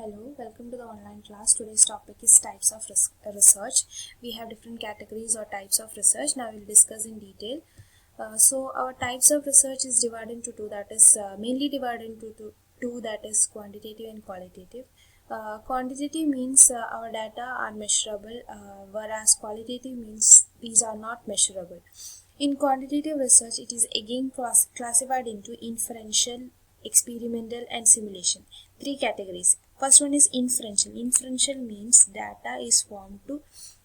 Hello, welcome to the online class. Today's topic is types of research. We have different categories or types of research. Now we'll discuss in detail. So our types of research is divided into two. That is mainly divided into two. That is quantitative and qualitative. Quantitative means our data are measurable, whereas qualitative means these are not measurable. In quantitative research, it is again classified into inferential, experimental, and simulation. Three categories. First one is inferential. Inferential means data is formed to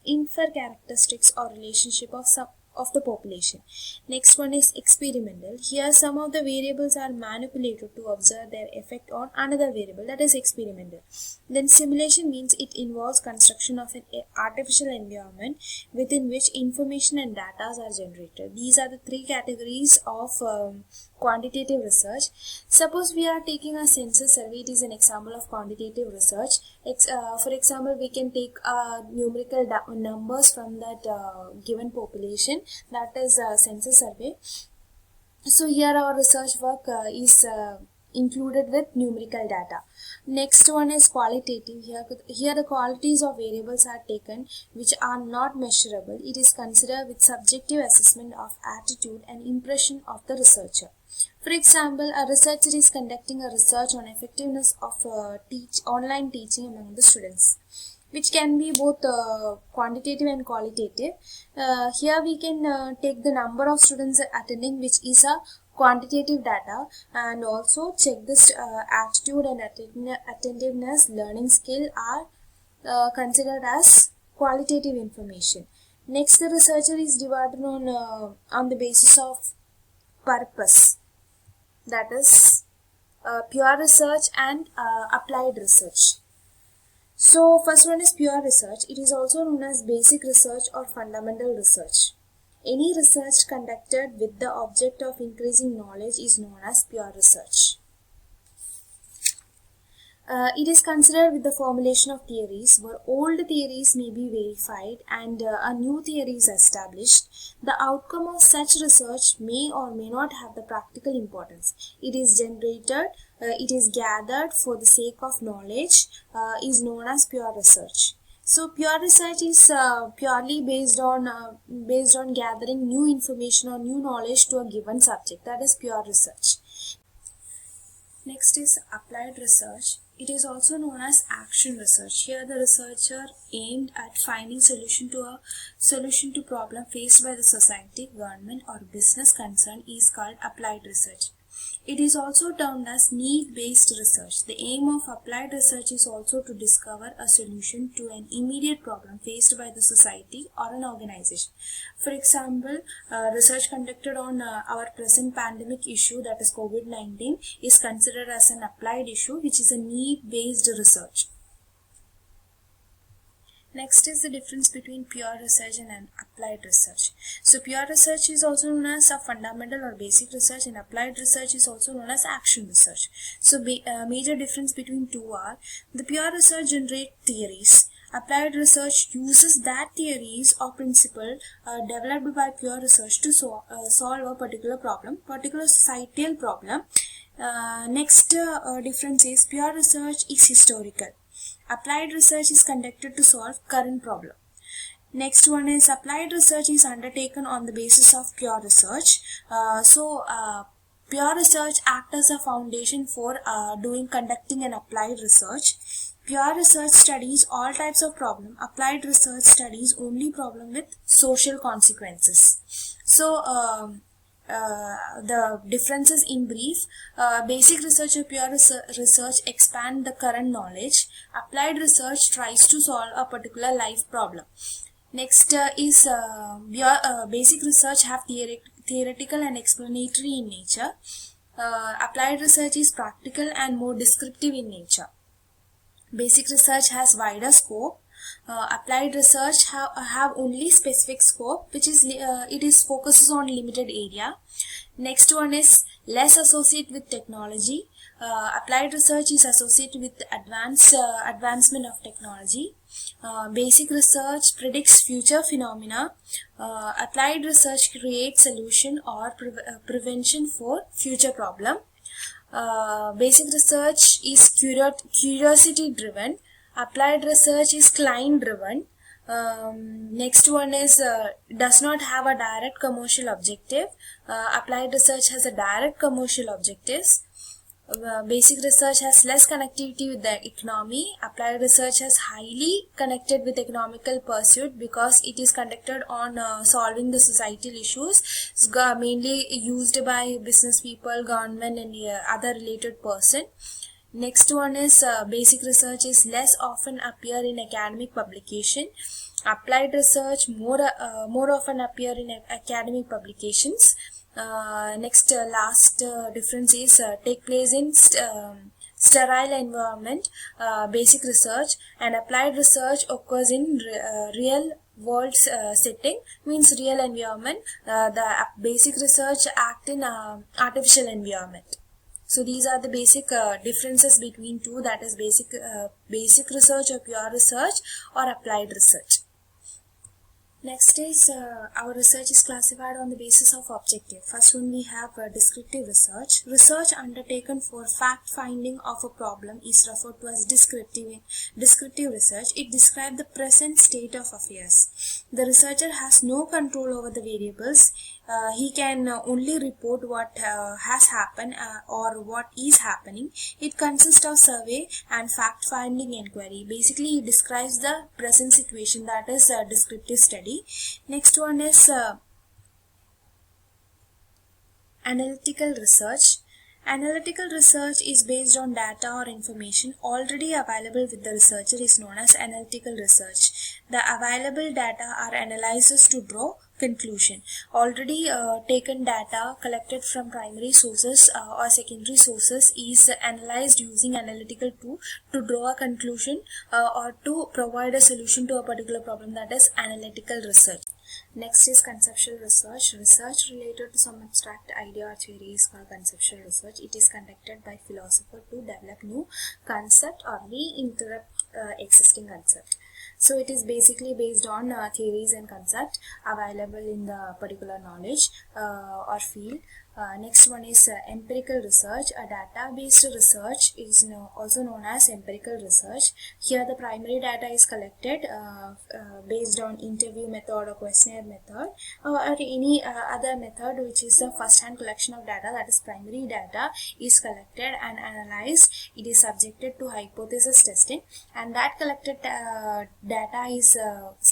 infer characteristics or relationship of the population. Next one is experimental. Here some of the variables are manipulated to observe their effect on another variable, that is experimental. Then simulation means it involves construction of an artificial environment within which information and data are generated. These are the three categories of quantitative research. Suppose we are taking a census survey, it is an example of quantitative research. For example, we can take numerical numbers from that given population, that is census survey. So here our research work is included with numerical data. Next one is qualitative. Here the qualities of variables are taken which are not measurable. It is considered with subjective assessment of attitude and impression of the researcher. For example, a researcher is conducting a research on effectiveness of online teaching among the students, which can be both quantitative and qualitative. Here we can take the number of students attending, which is a quantitative data, and also check this attitude and attentiveness, learning skill are considered as qualitative information. Next, the researcher is divided on the basis of purpose, that is pure research and applied research. So first one is pure research. It is also known as basic research or fundamental research. Any research conducted with the object of increasing knowledge is known as pure research. It is considered with the formulation of theories, where old theories may be verified and a new theory is established. The outcome of such research may or may not have the practical importance. It is generated, it is gathered for the sake of knowledge, is known as pure research. So pure research is purely based on gathering new information or new knowledge to a given subject. That is pure research. Next is applied research. It is also known as action research. Here the researcher aimed at finding solution to problem faced by the society, government, or business concern is called applied research. It is also termed as need-based research. The aim of applied research is also to discover a solution to an immediate problem faced by the society or an organization. For example, research conducted on our present pandemic issue, that is COVID-19, is considered as an applied issue, which is a need-based research. Next is the difference between pure research and an applied research. So pure research is also known as a fundamental or basic research, and applied research is also known as action research. So major difference between two are: the pure research generates theories. Applied research uses that theories or principle developed by pure research to solve a particular societal problem. Next difference is pure research is historical. Applied research is conducted to solve current problem. Next one is applied research is undertaken on the basis of pure research. Pure research acts as a foundation for conducting an applied research. Pure research studies all types of problem. Applied research studies only problem with social consequences. So the differences in brief: basic research or pure research expand the current knowledge. Applied research tries to solve a particular life problem. Next is basic research have theoretical and explanatory in nature. Applied research is practical and more descriptive in nature. Basic research has wider scope. Applied research have only specific scope, which is focuses on limited area. Next one is less associated with technology. Applied research is associated with advancement of technology. Basic research predicts future phenomena. Applied research creates solution or prevention for future problem. Basic research is curiosity driven. Applied research is client driven. Next one is does not have a direct commercial objective. Applied research has a direct commercial objectives. Basic research has less connectivity with the economy. Applied research has highly connected with economical pursuit because it is conducted on solving the societal issues. It's mainly used by business people, government, and other related person. Next one is basic research is less often appear in academic publication. Applied research more often appear in academic publications. Last difference is take place in sterile environment. Basic research and applied research occurs in real world setting, means real environment. The basic research act in artificial environment. So these are the basic differences between two, that is basic research or pure research or applied research. Next is our research is classified on the basis of objective. First one we have descriptive research. Research undertaken for fact finding of a problem is referred to as descriptive research. It describes the present state of affairs. The researcher has no control over the variables. He can only report what has happened or what is happening. It consists of survey and fact-finding inquiry. Basically, he describes the present situation, that is descriptive study. Next one is analytical research. Analytical research is based on data or information already available with the researcher is known as analytical research. The available data are analyzed to draw conclusion. Already taken data collected from primary sources or secondary sources is analyzed using analytical tool to draw a conclusion or to provide a solution to a particular problem, that is analytical research. Next is conceptual research. Research related to some abstract idea or theory is called conceptual research. It is conducted by philosophers to develop new concept or reinterpret existing concept. So it is basically based on theories and concepts available in the particular knowledge or field. Next one is empirical research. A data-based research is also known as empirical research. Here the primary data is collected based on interview method or questionnaire method or any other method, which is the first-hand collection of data, that is primary data is collected and analyzed. It is subjected to hypothesis testing, and that collected data is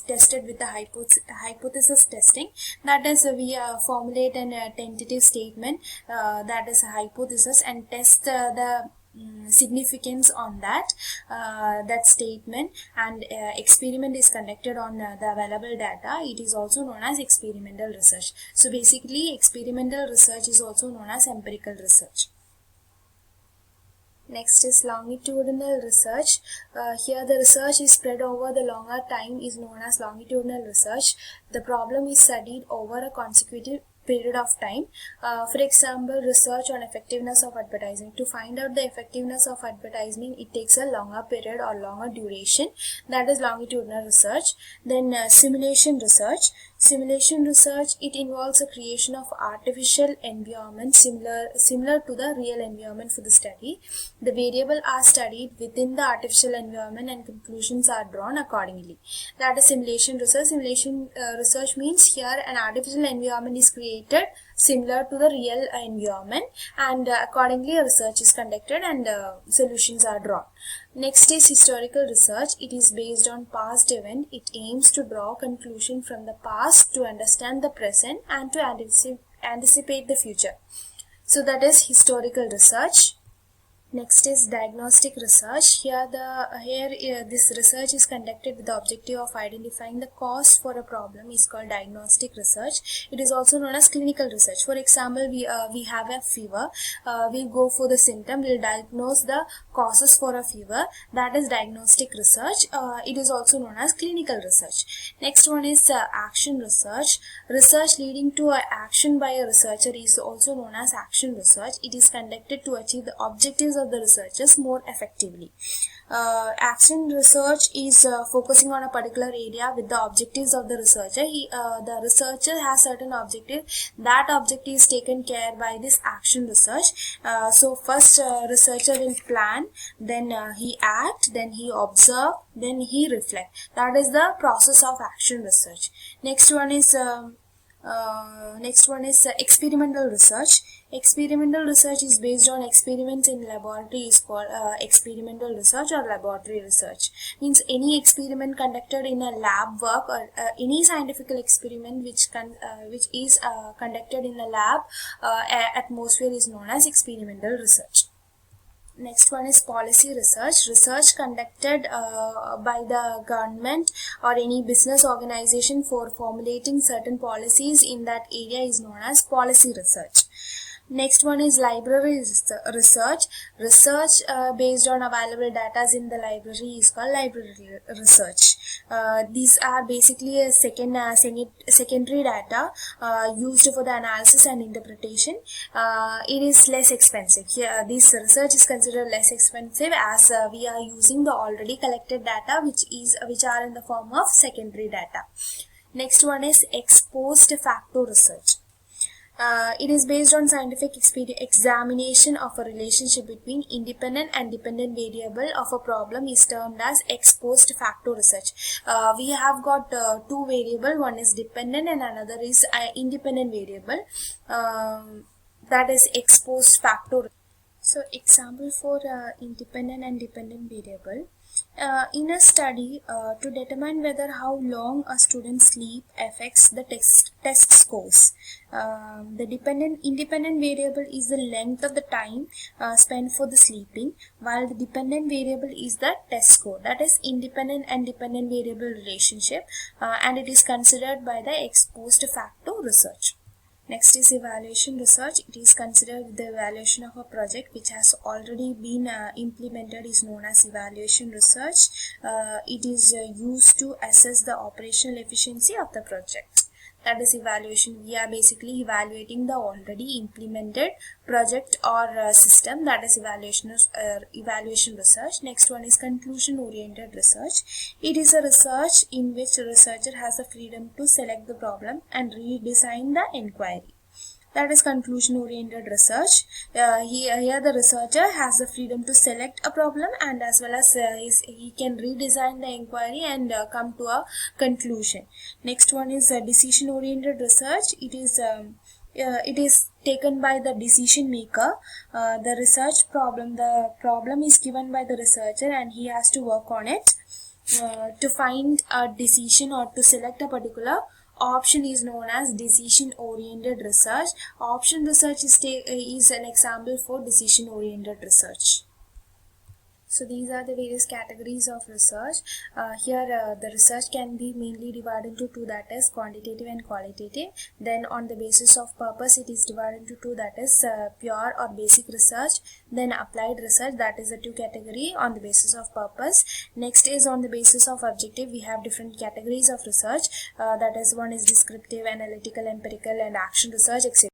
tested with the hypothesis testing. That is, we formulate an tentative statement that is a hypothesis and test the significance on that statement, and experiment is conducted on the available data. It is also known as experimental research. So basically experimental research is also known as empirical research. Next is longitudinal research. Here the research is spread over the longer time is known as longitudinal research. The problem is studied over a consecutive period of time. For example, research on effectiveness of advertising. To find out the effectiveness of advertising, it takes a longer period or longer duration. That is longitudinal research. Then simulation research. Simulation research, it involves a creation of artificial environment similar to the real environment for the study. The variables are studied within the artificial environment and conclusions are drawn accordingly. That is simulation research. Simulation research means here an artificial environment is created similar to the real environment, and accordingly research is conducted and solutions are drawn. Next is historical research. It is based on past event. It aims to draw conclusion from the past to understand the present and to anticipate the future. So that is historical research. Next is diagnostic research. Here this research is conducted with the objective of identifying the cause for a problem is called diagnostic research. It is also known as clinical research. For example, we have a fever. We go for the symptom. We'll diagnose the causes for a fever. That is diagnostic research. It is also known as clinical research. Next one is action research. Research leading to an action by a researcher is also known as action research. It is conducted to achieve the objectives of the researchers more effectively. Action research is focusing on a particular area with the objectives of the researcher. The researcher has certain objective. That objective is taken care by this action research. So first researcher will plan, then he act, then he observe, then he reflect. That is the process of action research. Next one is experimental research. Experimental research is based on experiments in laboratory is called experimental research or laboratory research. Means any experiment conducted in a lab work or any scientific experiment which is conducted in a lab atmosphere is known as experimental research. Next one is policy research. Research conducted by the government or any business organization for formulating certain policies in that area is known as policy research. Next one is library research. Research based on available data in the library is called library research. These are basically a secondary data used for the analysis and interpretation. It is less expensive. Here, this research is considered less expensive as we are using the already collected data which are in the form of secondary data. Next one is ex post facto research. It is based on scientific examination of a relationship between independent and dependent variable of a problem is termed as ex post facto research. We have got two variables, one is dependent and another is independent variable, that is ex post facto. So example for independent and dependent variable. In a study to determine whether how long a student's sleep affects the test scores. The independent variable is the length of the time spent for the sleeping, while the dependent variable is the test score. That is independent and dependent variable relationship, and it is considered by the ex post facto research. Next is evaluation research. It is considered the evaluation of a project which has already been implemented is known as evaluation research. It is used to assess the operational efficiency of the project. That is evaluation. We are basically evaluating the already implemented project or system. That is evaluation research. Next one is conclusion oriented research. It is a research in which the researcher has the freedom to select the problem and redesign the inquiry. That is conclusion oriented research. Here the researcher has the freedom to select a problem and as well as he can redesign the inquiry and come to a conclusion. Next one is decision oriented research. It is taken by the decision maker. The problem is given by the researcher and he has to work on it to find a decision or to select a particular option is known as decision oriented research. Option research is an example for decision oriented research. So these are the various categories of research. Here the research can be mainly divided into two, that is quantitative and qualitative. Then on the basis of purpose it is divided into two, that is pure or basic research. Then applied research, that is the two category on the basis of purpose. Next is on the basis of objective. We have different categories of research, that is one is descriptive, analytical, empirical and action research, etc.